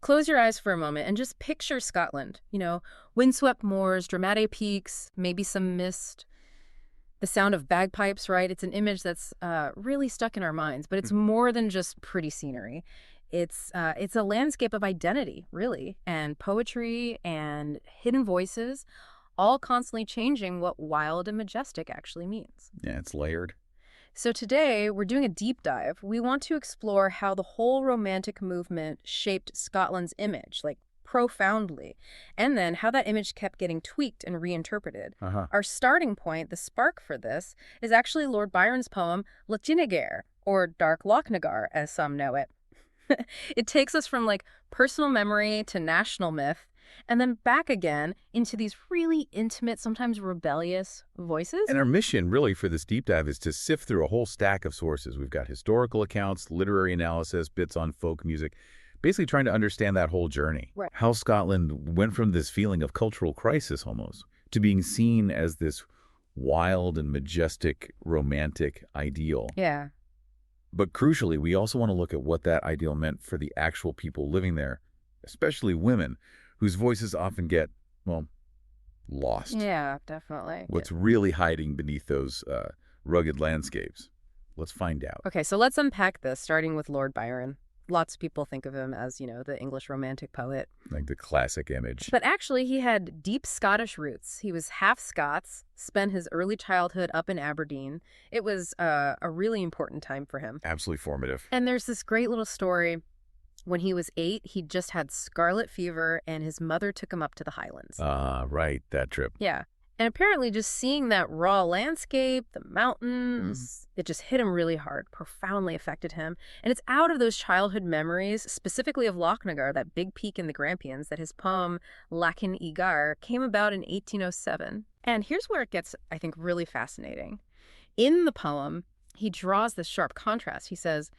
close your eyes for a moment and just picture Scotland. Windswept moors, dramatic peaks, maybe some mist. The sound of bagpipes, right? It's an image that's really stuck in our minds, but it's more than just pretty scenery. It's a landscape of identity, really, and poetry and hidden voices, all constantly changing what wild and majestic actually means. Yeah, it's layered. So today, we're doing a deep dive. We want to explore how the whole Romantic movement shaped Scotland's image, like profoundly, and then how that image kept getting tweaked and reinterpreted. Our starting point, the spark for this, is actually Lord Byron's poem Lochs, or Dark Lochnagar, as some know it. It takes us from personal memory to national myth, and then back again into these really intimate, sometimes rebellious voices. And our mission really for this deep dive is to sift through a whole stack of sources. We've got historical accounts, literary analysis, bits on folk music, basically trying to understand that whole journey. Right. How Scotland went from this feeling of cultural crisis almost to being seen as this wild and majestic romantic ideal. Yeah. But crucially, we also want to look at what that ideal meant for the actual people living there, especially women, whose voices often get, lost. Yeah, definitely. What's really hiding beneath those rugged landscapes? Let's find out. Okay, so let's unpack this, starting with Lord Byron. Lots of people think of him as, the English Romantic poet. Like the classic image. But actually, he had deep Scottish roots. He was half Scots, spent his early childhood up in Aberdeen. It was a really important time for him. Absolutely formative. And there's this great little story. When he was 8, he just had scarlet fever, and his mother took him up to the Highlands. Right, that trip. Yeah. And apparently just seeing that raw landscape, the mountains, it just hit him really hard, profoundly affected him. And it's out of those childhood memories, specifically of Lochnagar, that big peak in the Grampians, that his poem Lachin Igar came about in 1807. And here's where it gets, I think, really fascinating. In the poem, he draws this sharp contrast. He says,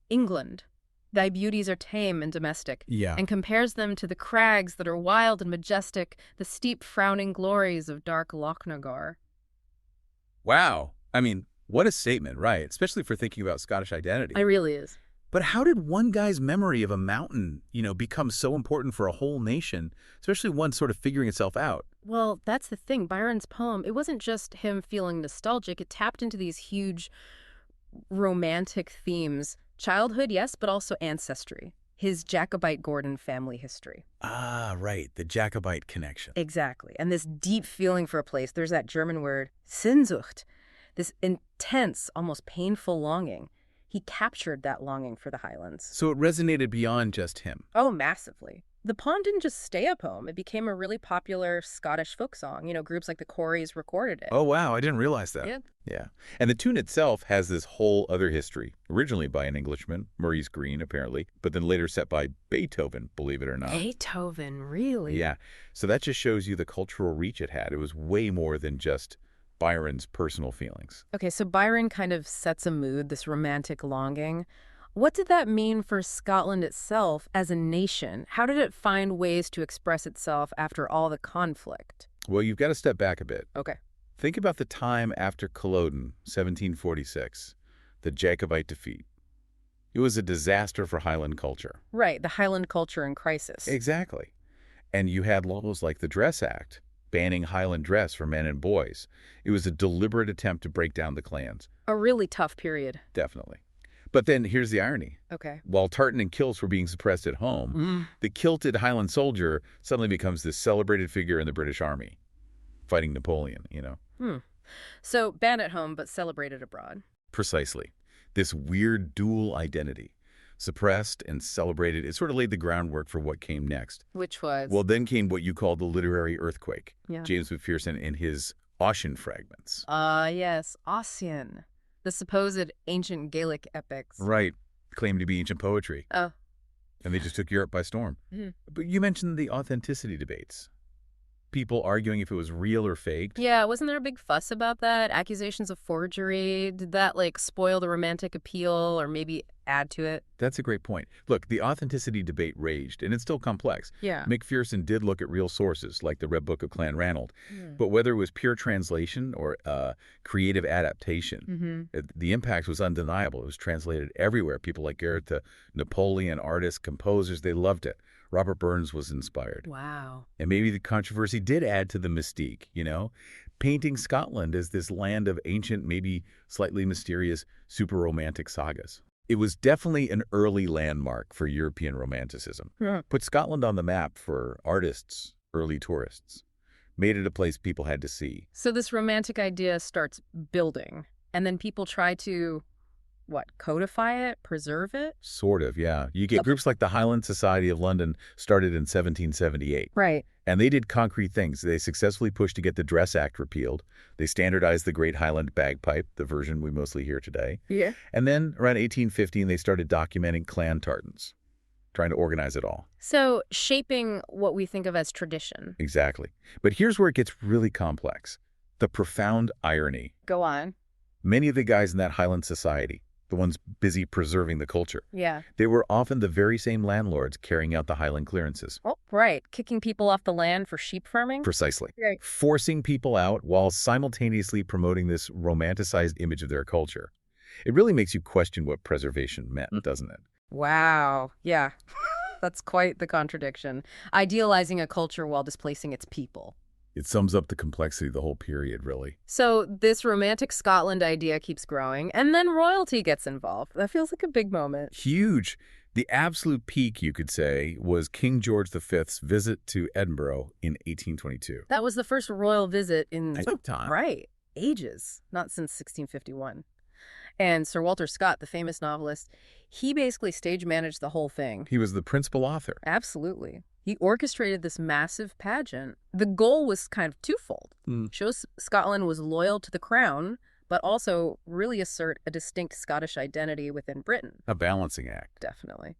England, thy beauties are tame and domestic, and compares them to the crags that are wild and majestic, the steep frowning glories of dark Lochnagar. Wow. I mean, what a statement, right? Especially for thinking about Scottish identity. It really is. But how did one guy's memory of a mountain, become so important for a whole nation, especially one sort of figuring itself out? Well, that's the thing. Byron's poem, it wasn't just him feeling nostalgic. It tapped into these huge romantic themes. Childhood, yes, but also ancestry. His Jacobite Gordon family history. Ah, right. The Jacobite connection. Exactly. And this deep feeling for a place. There's that German word, Sehnsucht. This intense, almost painful longing. He captured that longing for the Highlands. So it resonated beyond just him. Oh, massively. The poem didn't just stay a poem. It became a really popular Scottish folk song. Groups like the Corries recorded it. Oh, wow. I didn't realize that. Yep. Yeah. And the tune itself has this whole other history, originally by an Englishman, Maurice Greene, apparently, but then later set by Beethoven, believe it or not. Beethoven, really? Yeah. So that just shows you the cultural reach it had. It was way more than just Byron's personal feelings. Okay, so Byron kind of sets a mood, this romantic longing. What did that mean for Scotland itself as a nation? How did it find ways to express itself after all the conflict? Well, you've got to step back a bit. Okay. Think about the time after Culloden, 1746, the Jacobite defeat. It was a disaster for Highland culture. Right, the Highland culture in crisis. Exactly. And you had laws like the Dress Act, banning Highland dress for men and boys. It was a deliberate attempt to break down the clans. A really tough period. Definitely. But then here's the irony. Okay. While tartan and kilts were being suppressed at home, the kilted Highland soldier suddenly becomes this celebrated figure in the British Army, fighting Napoleon, So banned at home, but celebrated abroad. Precisely. This weird dual identity, suppressed and celebrated, it sort of laid the groundwork for what came next. Which was? Well, then came what you call the literary earthquake. Yeah. James McPherson in his Ossian fragments. Yes, Ossian. The supposed ancient Gaelic epics. Right. Claimed to be ancient poetry. Oh. And they just took Europe by storm. But you mentioned the authenticity debates. People arguing if it was real or faked. Yeah, wasn't there a big fuss about that? Accusations of forgery? Did that, spoil the romantic appeal or maybe add to it? That's a great point. Look, the authenticity debate raged, and it's still complex. Yeah. McPherson did look at real sources, like the Red Book of Clan Ranald. But whether it was pure translation or creative adaptation, the impact was undeniable. It was translated everywhere. People like Goethe, Napoleon, artists, composers, they loved it. Robert Burns was inspired. Wow. And maybe the controversy did add to the mystique, painting Scotland as this land of ancient, maybe slightly mysterious, super romantic sagas. It was definitely an early landmark for European romanticism. Yeah. Put Scotland on the map for artists, early tourists. Made it a place people had to see. So this romantic idea starts building, and then people try to, codify it, preserve it? Sort of, yeah. You get groups like the Highland Society of London started in 1778. Right. And they did concrete things. They successfully pushed to get the Dress Act repealed. They standardized the Great Highland Bagpipe, the version we mostly hear today. Yeah. And then around 1815, they started documenting clan tartans, trying to organize it all. So shaping what we think of as tradition. Exactly. But here's where it gets really complex. The profound irony. Go on. Many of the guys in that Highland Society, the ones busy preserving the culture, Yeah. they were often the very same landlords carrying out the Highland clearances. Oh, right. Kicking people off the land for sheep farming? Precisely. Right. Forcing people out while simultaneously promoting this romanticized image of their culture. It really makes you question what preservation meant, doesn't it? Wow. Yeah. That's quite the contradiction. Idealizing a culture while displacing its people. It sums up the complexity of the whole period, really. So this romantic Scotland idea keeps growing, and then royalty gets involved. That feels like a big moment. Huge. The absolute peak, you could say, was King George V's visit to Edinburgh in 1822. That was the first royal visit in... It took time. Right. Ages. Not since 1651. And Sir Walter Scott, the famous novelist, he basically stage managed the whole thing. He was the principal author. Absolutely. He orchestrated this massive pageant. The goal was kind of twofold. Show Scotland was loyal to the crown, but also really assert a distinct Scottish identity within Britain. A balancing act. Definitely.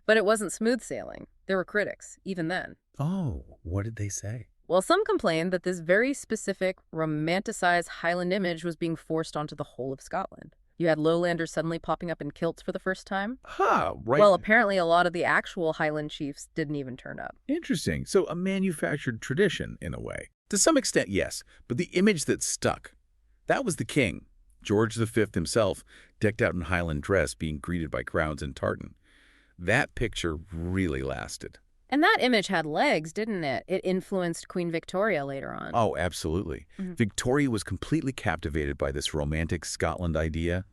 But it wasn't smooth sailing. There were critics, even then. Oh, what did they say? Well, some complained that this very specific, romanticized Highland image was being forced onto the whole of Scotland. You had lowlanders suddenly popping up in kilts for the first time. Right. Well, apparently a lot of the actual Highland chiefs didn't even turn up. Interesting. So a manufactured tradition, in a way. To some extent, yes. But the image that stuck, that was the king. George V himself, decked out in Highland dress, being greeted by crowds in tartan. That picture really lasted. And that image had legs, didn't it? It influenced Queen Victoria later on. Oh, absolutely. Victoria was completely captivated by this romantic Scotland idea.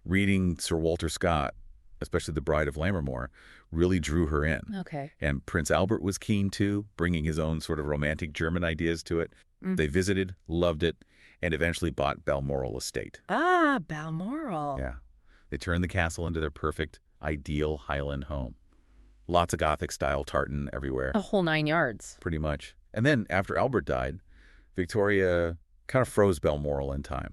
Reading Sir Walter Scott, especially The Bride of Lammermoor, really drew her in. Okay. And Prince Albert was keen too, bringing his own sort of romantic German ideas to it. They visited, loved it, and eventually bought Balmoral Estate. Ah, Balmoral. Yeah. They turned the castle into their perfect, ideal Highland home. Lots of Gothic-style tartan everywhere. A whole 9 yards. Pretty much. And then, after Albert died, Victoria kind of froze Balmoral in time.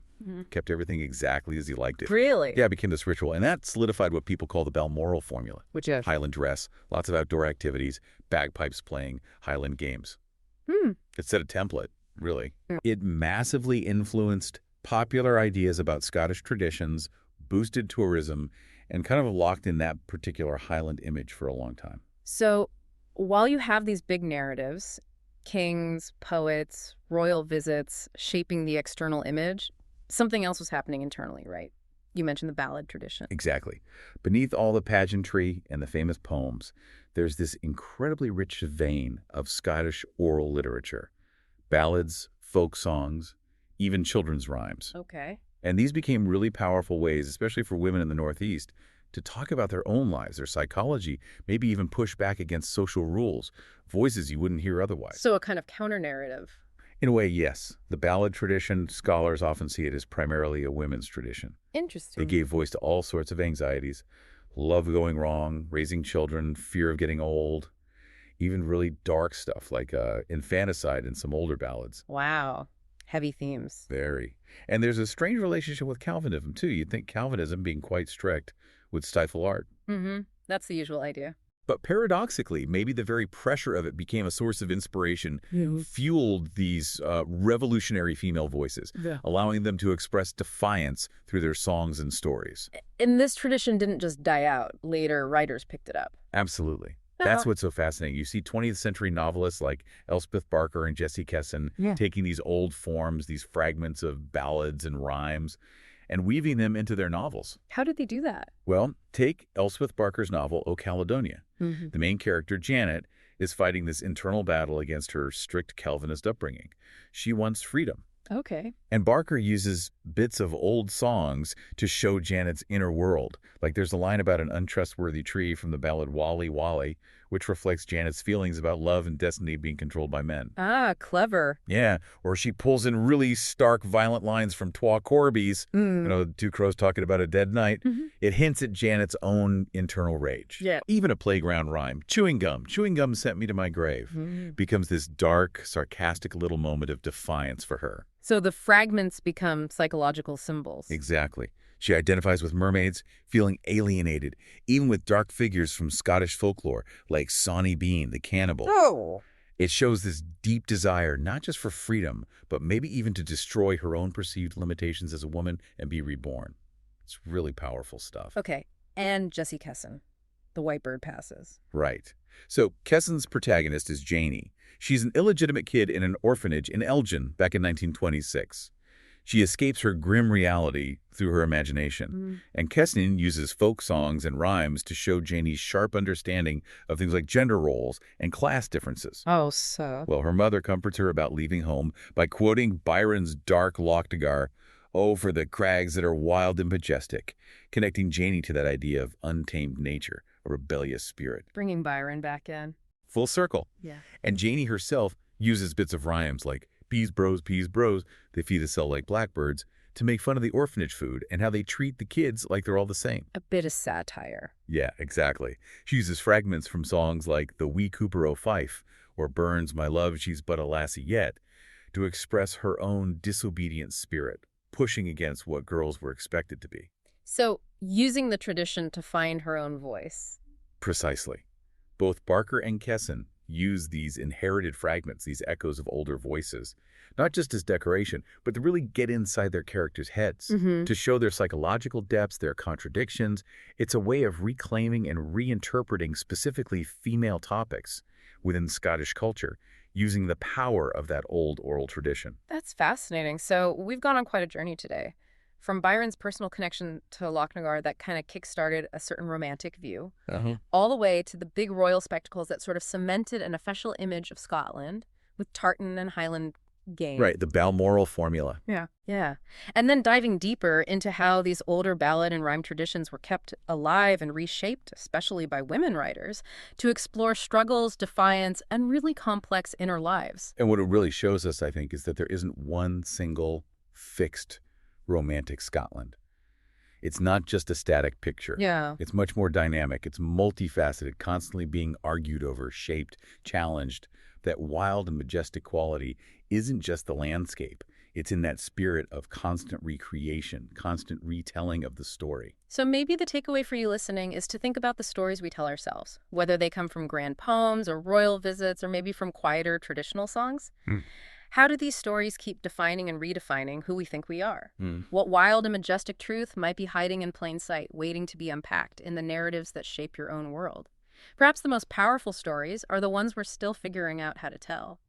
Kept everything exactly as he liked it. Really? Yeah, it became this ritual. And that solidified what people call the Balmoral formula. Which is? Highland dress, lots of outdoor activities, bagpipes playing, Highland games. It set a template, really. It massively influenced popular ideas about Scottish traditions, boosted tourism, and kind of locked in that particular Highland image for a long time. So while you have these big narratives, kings, poets, royal visits shaping the external image, something else was happening internally, right? You mentioned the ballad tradition. Exactly. Beneath all the pageantry and the famous poems, there's this incredibly rich vein of Scottish oral literature. Ballads, folk songs, even children's rhymes. Okay. And these became really powerful ways, especially for women in the Northeast, to talk about their own lives, their psychology, maybe even push back against social rules, voices you wouldn't hear otherwise. So a kind of counter-narrative. In a way, yes. The ballad tradition, scholars often see it as primarily a women's tradition. Interesting. They gave voice to all sorts of anxieties, love going wrong, raising children, fear of getting old, even really dark stuff like infanticide in some older ballads. Wow. Heavy themes. Very. And there's a strange relationship with Calvinism, too. You'd think Calvinism, being quite strict, would stifle art. That's the usual idea. But paradoxically, maybe the very pressure of it became a source of inspiration, fueled these revolutionary female voices, allowing them to express defiance through their songs and stories. And this tradition didn't just die out. Later, writers picked it up. Absolutely. That's what's so fascinating. You see 20th century novelists like Elspeth Barker and Jessie Kesson taking these old forms, these fragments of ballads and rhymes, and weaving them into their novels. How did they do that? Well, take Elspeth Barker's novel, O Caledonia. The main character, Janet, is fighting this internal battle against her strict Calvinist upbringing. She wants freedom. Okay. And Barker uses bits of old songs to show Janet's inner world. Like there's a line about an untrustworthy tree from the ballad Wally Wally, which reflects Janet's feelings about love and destiny being controlled by men. Ah, clever. Yeah, or she pulls in really stark, violent lines from Twa Corby's, Two Crows Talking About a Dead Night. It hints at Janet's own internal rage. Yeah. Even a playground rhyme, chewing gum sent me to my grave, becomes this dark, sarcastic little moment of defiance for her. So the fragments become psychological symbols. Exactly. She identifies with mermaids, feeling alienated, even with dark figures from Scottish folklore, like Sawney Bean, the cannibal. Oh. It shows this deep desire, not just for freedom, but maybe even to destroy her own perceived limitations as a woman and be reborn. It's really powerful stuff. Okay. And Jessie Kesson. The White Bird passes. Right. So Kesson's protagonist is Janie. She's an illegitimate kid in an orphanage in Elgin back in 1926. She escapes her grim reality through her imagination. And Kesson uses folk songs and rhymes to show Janie's sharp understanding of things like gender roles and class differences. Oh, so? Well, her mother comforts her about leaving home by quoting Byron's dark lochs, "Oh, for the crags that are wild and majestic," connecting Janie to that idea of untamed nature, a rebellious spirit. Bringing Byron back in. Full circle. Yeah. And Janie herself uses bits of rhymes like peas bros, they feed us all like blackbirds, to make fun of the orphanage food and how they treat the kids like they're all the same. A bit of satire. Yeah, exactly. She uses fragments from songs like The Wee Cooper o' Fife or Burns' My Love, She's But a Lassie Yet to express her own disobedient spirit, pushing against what girls were expected to be. So, using the tradition to find her own voice. Precisely. Both Barker and Kesson use these inherited fragments, these echoes of older voices, not just as decoration, but to really get inside their characters' heads, to show their psychological depths, their contradictions. It's a way of reclaiming and reinterpreting specifically female topics within Scottish culture, using the power of that old oral tradition. That's fascinating. So we've gone on quite a journey today. From Byron's personal connection to Lochnagar that kind of kick-started a certain romantic view, all the way to the big royal spectacles that sort of cemented an official image of Scotland with tartan and Highland games. Right, the Balmoral formula. Yeah. And then diving deeper into how these older ballad and rhyme traditions were kept alive and reshaped, especially by women writers, to explore struggles, defiance, and really complex inner lives. And what it really shows us, I think, is that there isn't one single fixed romantic Scotland. It's not just a static picture. Yeah. It's much more dynamic. It's multifaceted, constantly being argued over, shaped, challenged. That wild and majestic quality isn't just the landscape. It's in that spirit of constant recreation, constant retelling of the story. So maybe the takeaway for you listening is to think about the stories we tell ourselves, whether they come from grand poems or royal visits or maybe from quieter traditional songs. How do these stories keep defining and redefining who we think we are? What wild and majestic truth might be hiding in plain sight, waiting to be unpacked in the narratives that shape your own world? Perhaps the most powerful stories are the ones we're still figuring out how to tell.